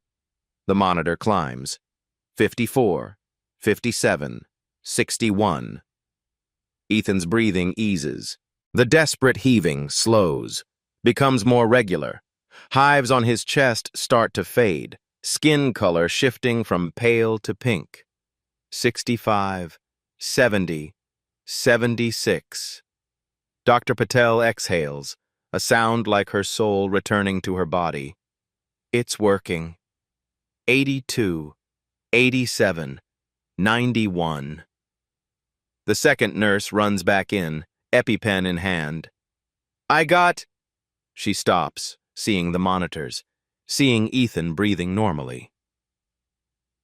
the monitor climbs. 54, 57, 61. Ethan's breathing eases. The desperate heaving slows, becomes more regular. Hives on his chest start to fade, skin color shifting from pale to pink. 65, 70, 76. Dr. Patel exhales, a sound like her soul returning to her body. It's working. 82, 87, 91. The second nurse runs back in, EpiPen in hand. I got... She stops, seeing the monitors, seeing Ethan breathing normally.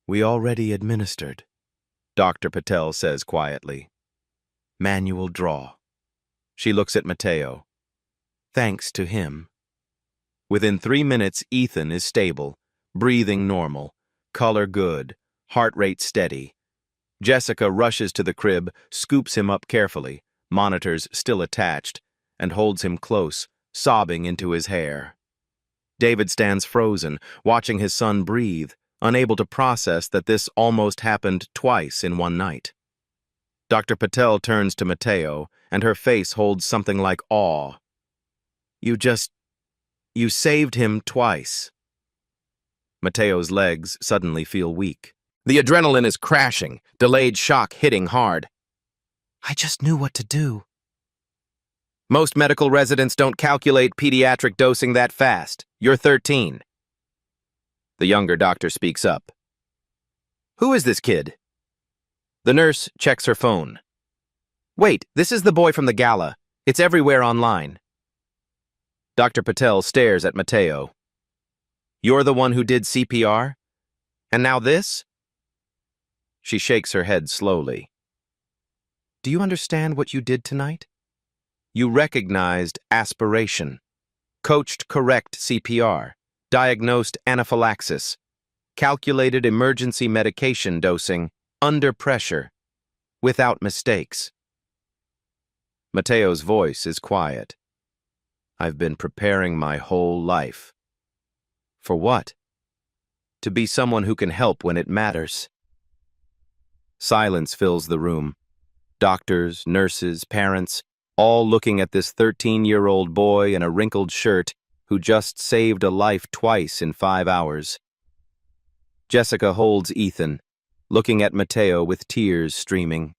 We already administered, Dr. Patel says quietly. Manual draw. She looks at Mateo. Thanks to him. Within 3 minutes, Ethan is stable, breathing normal, color good, heart rate steady. Jessica rushes to the crib, scoops him up carefully, monitors still attached, and holds him close, sobbing into his hair. David stands frozen, watching his son breathe, unable to process that this almost happened twice in one night. Dr. Patel turns to Mateo, and her face holds something like awe. You saved him twice. Mateo's legs suddenly feel weak. The adrenaline is crashing, delayed shock hitting hard. I just knew what to do. Most medical residents don't calculate pediatric dosing that fast. You're 13. The younger doctor speaks up. Who is this kid? The nurse checks her phone. Wait, this is the boy from the Gala. It's everywhere online. Dr. Patel stares at Mateo. You're the one who did CPR? And now this? She shakes her head slowly. Do you understand what you did tonight? You recognized aspiration, coached correct CPR, diagnosed anaphylaxis, calculated emergency medication dosing, under pressure, without mistakes. Mateo's voice is quiet. I've been preparing my whole life. For what? To be someone who can help when it matters. Silence fills the room. Doctors, nurses, parents, all looking at this 13-year-old boy in a wrinkled shirt who just saved a life twice in 5 hours. Jessica holds Ethan, looking at Mateo with tears streaming.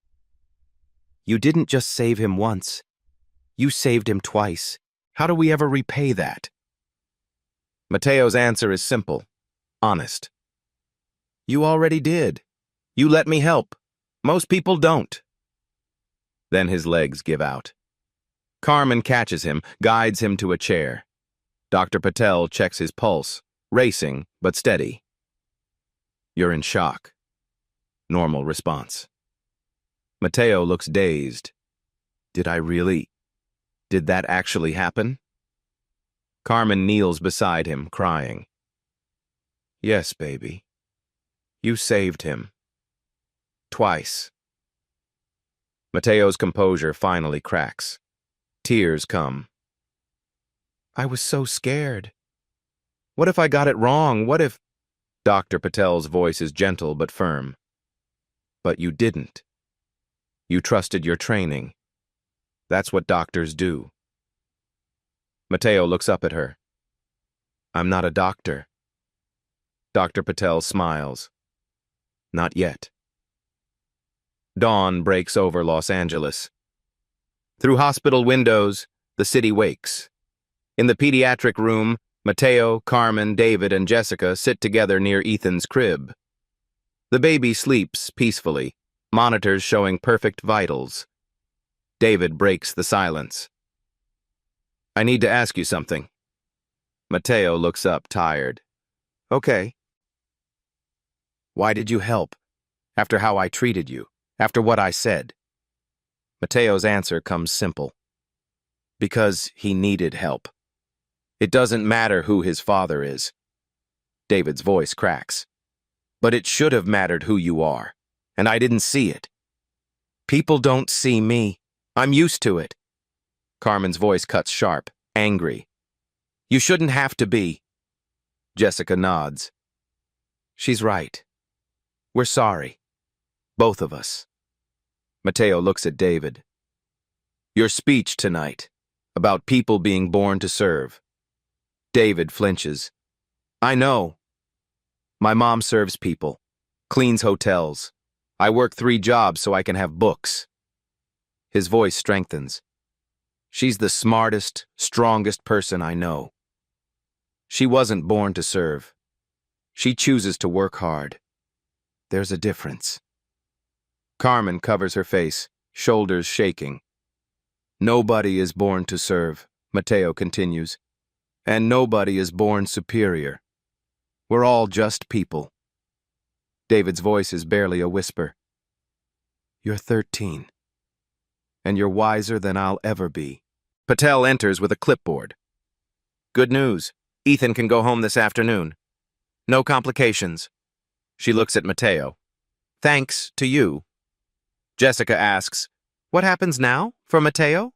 You didn't just save him once. You saved him twice. How do we ever repay that? Mateo's answer is simple, honest. You already did. You let me help. Most people don't. Then his legs give out. Carmen catches him, guides him to a chair. Dr. Patel checks his pulse, racing but steady. You're in shock. Normal response. Mateo looks dazed. Did that actually happen? Carmen kneels beside him, crying. Yes, baby. You saved him. Twice. Mateo's composure finally cracks. Tears come. I was so scared. What if I got it wrong? What if... Dr. Patel's voice is gentle but firm. But you didn't. You trusted your training. That's what doctors do. Mateo looks up at her. I'm not a doctor. Dr. Patel smiles. Not yet. Dawn breaks over Los Angeles. Through hospital windows, the city wakes. In the pediatric room, Mateo, Carmen, David, and Jessica sit together near Ethan's crib. The baby sleeps peacefully, monitors showing perfect vitals. David breaks the silence. I need to ask you something. Mateo looks up, tired. Okay. Why did you help? After how I treated you? After what I said? Mateo's answer comes simple. Because he needed help. It doesn't matter who his father is. David's voice cracks. But it should have mattered who you are, and I didn't see it. People don't see me. I'm used to it. Carmen's voice cuts sharp, angry. You shouldn't have to be. Jessica nods. She's right. We're sorry. Both of us. Mateo looks at David. Your speech tonight, about people being born to serve. David flinches. I know. My mom serves people, cleans hotels. I work 3 jobs so I can have books. His voice strengthens. She's the smartest, strongest person I know. She wasn't born to serve. She chooses to work hard. There's a difference. Carmen covers her face, shoulders shaking. Nobody is born to serve, Mateo continues. And nobody is born superior. We're all just people. David's voice is barely a whisper. You're 13. And you're wiser than I'll ever be. Patel enters with a clipboard. Good news. Ethan can go home this afternoon. No complications. She looks at Mateo. Thanks to you. Jessica asks, what happens now for Mateo?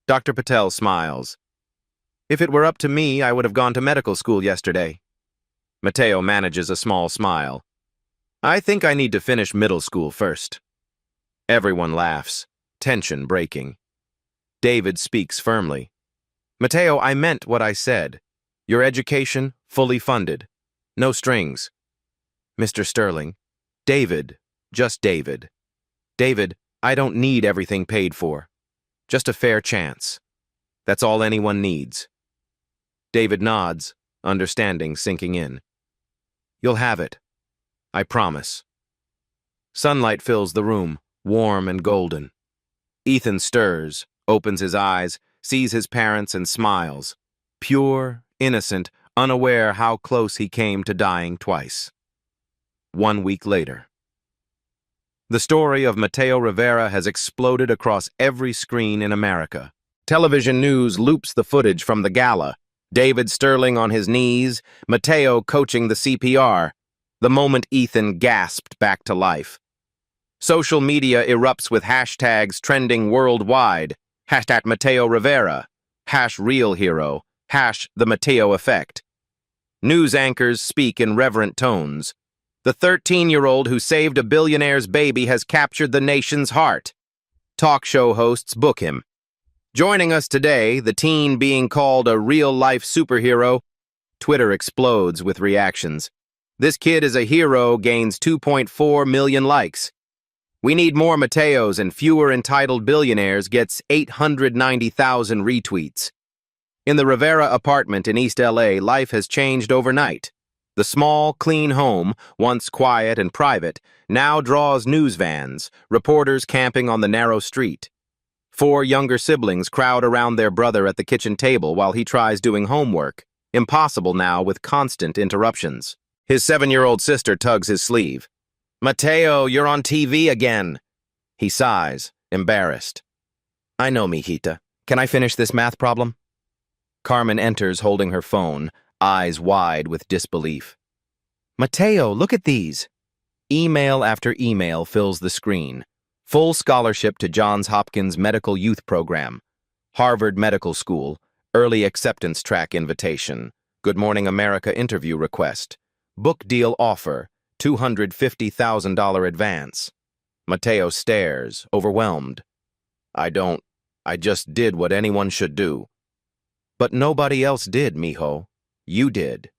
Dr. Patel smiles. If it were up to me, I would have gone to medical school yesterday. Mateo manages a small smile. I think I need to finish middle school first. Everyone laughs, tension breaking. David speaks firmly. Mateo, I meant what I said. Your education, fully funded. No strings. Mr. Sterling. David, just David. David, I don't need everything paid for. Just a fair chance. That's all anyone needs. David nods, understanding sinking in. You'll have it. I promise. Sunlight fills the room, warm and golden. Ethan stirs, opens his eyes, sees his parents and smiles. Pure, innocent, unaware how close he came to dying twice. 1 week later. The story of Mateo Rivera has exploded across every screen in America. Television news loops the footage from the gala. David Sterling on his knees, Mateo coaching the CPR. The moment Ethan gasped back to life. Social media erupts with hashtags trending worldwide. Hashtag Mateo Rivera. #Real Hero. #The Mateo Effect. News anchors speak in reverent tones. The 13-year-old who saved a billionaire's baby has captured the nation's heart. Talk show hosts book him. Joining us today, the teen being called a real-life superhero. Twitter explodes with reactions. This kid is a hero gains 2.4 million likes. We need more Mateos and fewer entitled billionaires gets 890,000 retweets. In the Rivera apartment in East LA, life has changed overnight. The small, clean home, once quiet and private, now draws news vans, reporters camping on the narrow street. 4 younger siblings crowd around their brother at the kitchen table while he tries doing homework, impossible now with constant interruptions. His 7-year-old sister tugs his sleeve. "Mateo, you're on TV again." He sighs, embarrassed. "I know, mijita. Can I finish this math problem?" Carmen enters holding her phone, eyes wide with disbelief. "Mateo, look at these." Email after email fills the screen. Full scholarship to Johns Hopkins Medical Youth Program, Harvard Medical School, Early Acceptance Track Invitation, Good Morning America interview request, book deal offer, $250,000 advance. Mateo stares, overwhelmed. I just did what anyone should do." "But nobody else did, mijo. You did."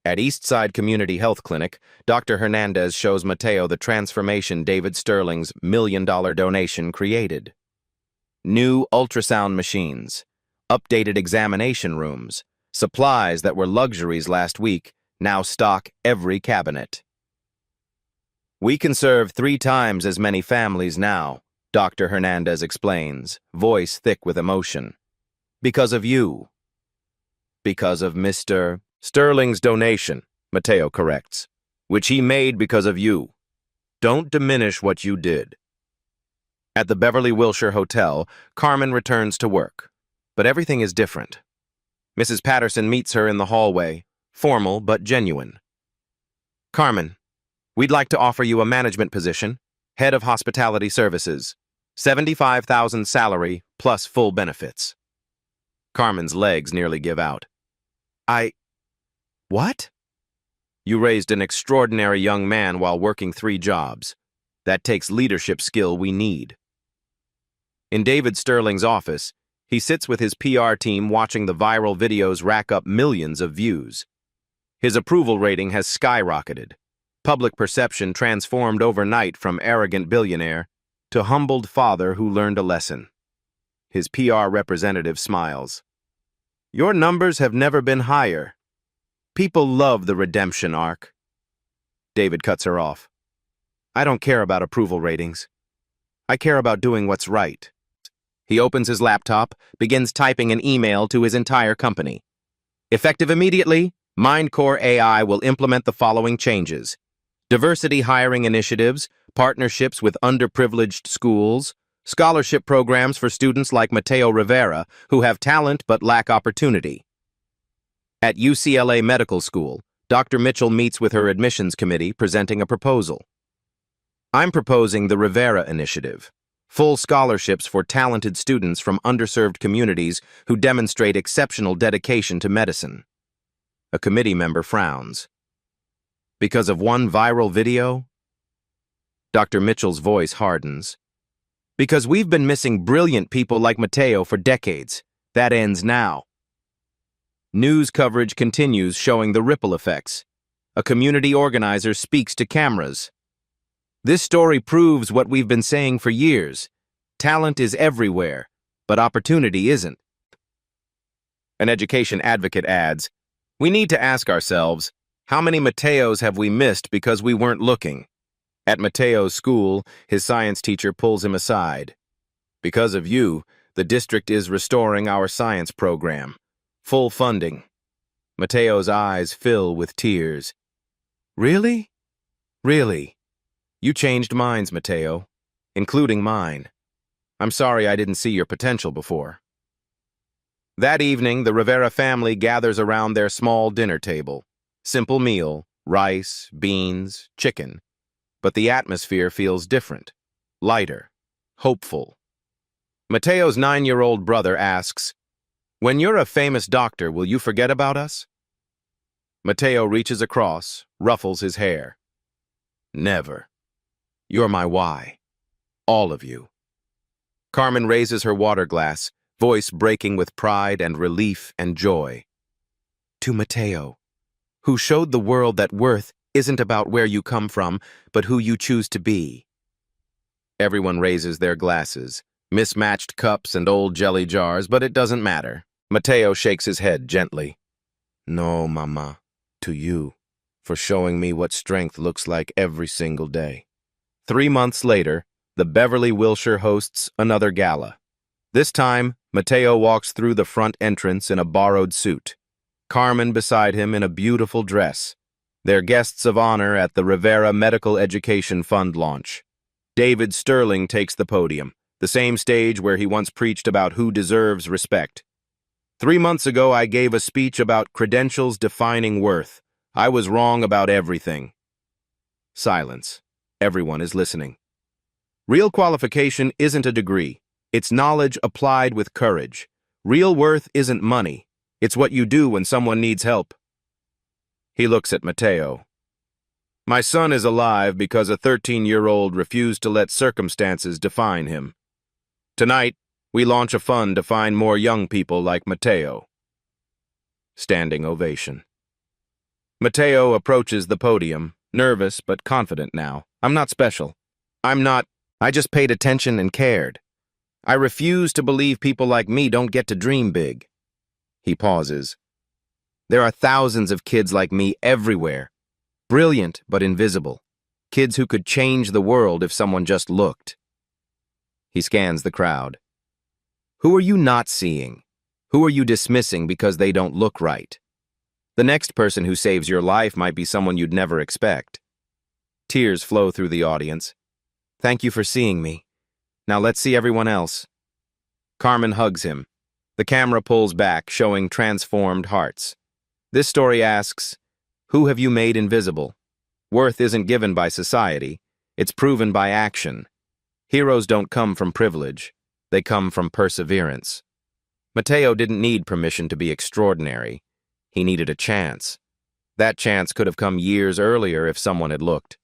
At Eastside Community Health Clinic, Dr. Hernandez shows Mateo the transformation David Sterling's $1 million donation created. New ultrasound machines, updated examination rooms, supplies that were luxuries last week now stock every cabinet. "We can serve 3 times as many families now," Dr. Hernandez explains, voice thick with emotion. "Because of you." "Because of Mr. Sterling's donation," Mateo corrects, "which he made because of you. Don't diminish what you did." At the Beverly Wilshire Hotel, Carmen returns to work. But everything is different. Mrs. Patterson meets her in the hallway, formal but genuine. "Carmen, we'd like to offer you a management position, head of hospitality services, $75,000 salary plus full benefits." Carmen's legs nearly give out. What? "You raised an extraordinary young man while working 3 jobs. That takes leadership skill we need." In David Sterling's office, he sits with his PR team watching the viral videos rack up millions of views. His approval rating has skyrocketed. Public perception transformed overnight from arrogant billionaire to humbled father who learned a lesson. His PR representative smiles. "Your numbers have never been higher. People love the redemption arc." David cuts her off. "I don't care about approval ratings. I care about doing what's right." He opens his laptop, begins typing an email to his entire company. "Effective immediately, MindCore AI will implement the following changes: diversity hiring initiatives, partnerships with underprivileged schools, scholarship programs for students like Mateo Rivera who have talent but lack opportunity." At UCLA Medical School, Dr. Mitchell meets with her admissions committee presenting a proposal. "I'm proposing the Rivera Initiative, full scholarships for talented students from underserved communities who demonstrate exceptional dedication to medicine." A committee member frowns. "Because of one viral video?" Dr. Mitchell's voice hardens. "Because we've been missing brilliant people like Mateo for decades. That ends now." News coverage continues showing the ripple effects. A community organizer speaks to cameras. "This story proves what we've been saying for years. Talent is everywhere, but opportunity isn't." An education advocate adds, "We need to ask ourselves, how many Mateos have we missed because we weren't looking?" At Mateo's school, his science teacher pulls him aside. "Because of you, the district is restoring our science program. Full funding." Mateo's eyes fill with tears. "Really? Really? You changed minds, Mateo, including mine. I'm sorry I didn't see your potential before." That evening, the Rivera family gathers around their small dinner table. Simple meal, rice, beans, chicken. But the atmosphere feels different, lighter, hopeful. Mateo's 9-year-old brother asks, "When you're a famous doctor, will you forget about us?" Mateo reaches across, ruffles his hair. "Never. You're my why. All of you." Carmen raises her water glass, voice breaking with pride and relief and joy. "To Mateo, who showed the world that worth isn't about where you come from, but who you choose to be." Everyone raises their glasses, mismatched cups and old jelly jars, but it doesn't matter. Mateo shakes his head gently. "No, Mama, to you, for showing me what strength looks like every single day." 3 months later, the Beverly Wilshire hosts another gala. This time, Mateo walks through the front entrance in a borrowed suit. Carmen beside him in a beautiful dress. They're guests of honor at the Rivera Medical Education Fund launch. David Sterling takes the podium, the same stage where he once preached about who deserves respect. "3 months ago, I gave a speech about credentials defining worth. I was wrong about everything." Silence. Everyone is listening. Real qualification isn't a degree. It's knowledge applied with courage. Real worth isn't money. It's what you do when someone needs help. He looks at Mateo. "My son is alive because a 13-year-old refused to let circumstances define him. Tonight, we launch a fund to find more young people like Mateo." Standing ovation. Mateo approaches the podium, nervous but confident now. "I'm not special. I just paid attention and cared. I refuse to believe people like me don't get to dream big." He pauses. "There are thousands of kids like me everywhere. Brilliant but invisible. Kids who could change the world if someone just looked." He scans the crowd. "Who are you not seeing? Who are you dismissing because they don't look right? The next person who saves your life might be someone you'd never expect." Tears flow through the audience. "Thank you for seeing me. Now let's see everyone else." Carmen hugs him. The camera pulls back, showing transformed hearts. This story asks, who have you made invisible? Worth isn't given by society. It's proven by action. Heroes don't come from privilege. They come from perseverance. Mateo didn't need permission to be extraordinary. He needed a chance. That chance could have come years earlier if someone had looked.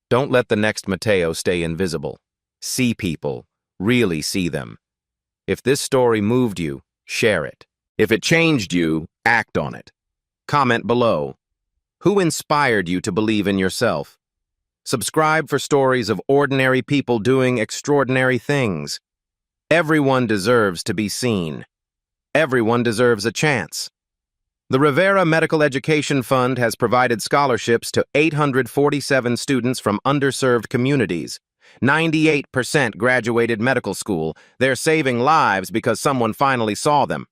Don't let the next Mateo stay invisible. See people. Really see them. If this story moved you, share it. If it changed you, act on it. Comment below. Who inspired you to believe in yourself? Subscribe for stories of ordinary people doing extraordinary things. Everyone deserves to be seen. Everyone deserves a chance. The Rivera Medical Education Fund has provided scholarships to 847 students from underserved communities. 98% graduated medical school. They're saving lives because someone finally saw them.